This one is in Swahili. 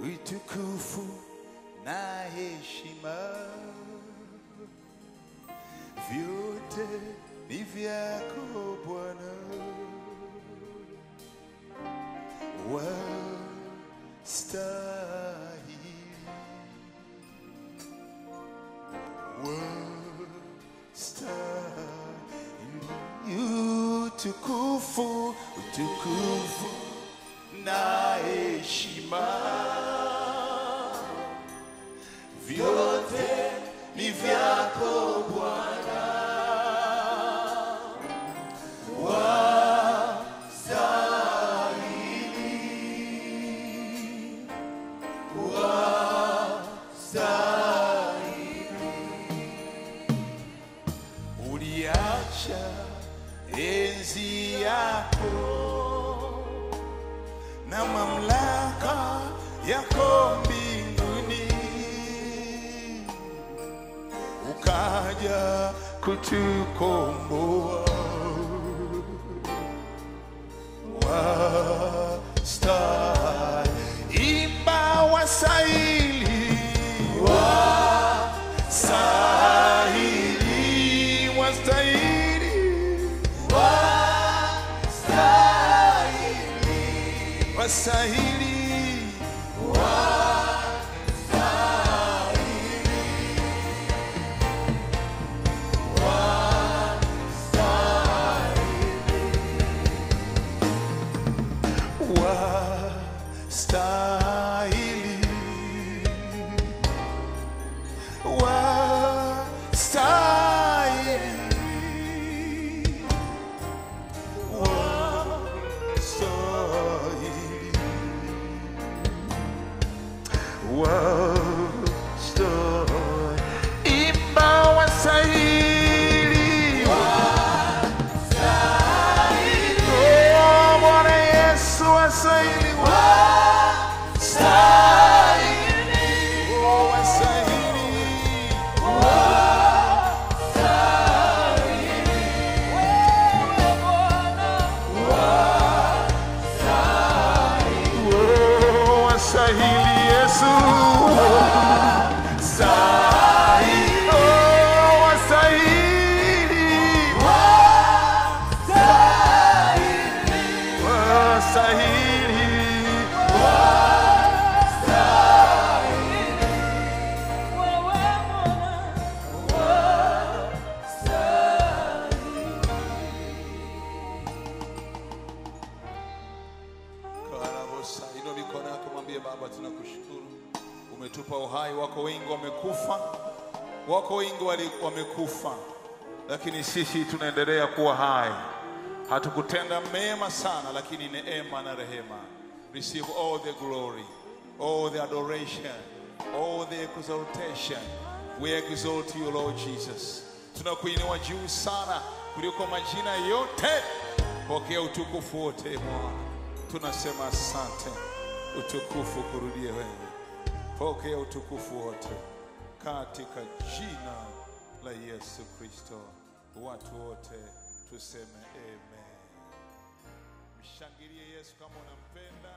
utukufu na heshima vyote ni vyako Bwana, wastahili, utukufu, utukufu na heshima vyote ni vyako Bwana, wastahili, wastahili. Uliacha enzi yako na mamlaka yako mbinguni, ukaja kutukomboa, wastahili, imba wastahili, wastahili, wastahili, wastahili, wastahili, umetupa uhai. Wako wengi wamekufa, wako wengi wamekufa, lakini sisi tunaendelea kuwa hai. Hatukutenda mema sana, lakini neema na rehema. Receive all the glory, all the adoration, all the exaltation. We exalt you, Lord Jesus. Tunakuinua juu sana kuliko majina yote. Pokea utukufu wote Bwana. Tunasema asante. Utukufu kurudie wewe. Pokea utukufu wote katika jina la Yesu Kristo. Watu wote tuseme amen. Mshangilie Yesu kama unampenda.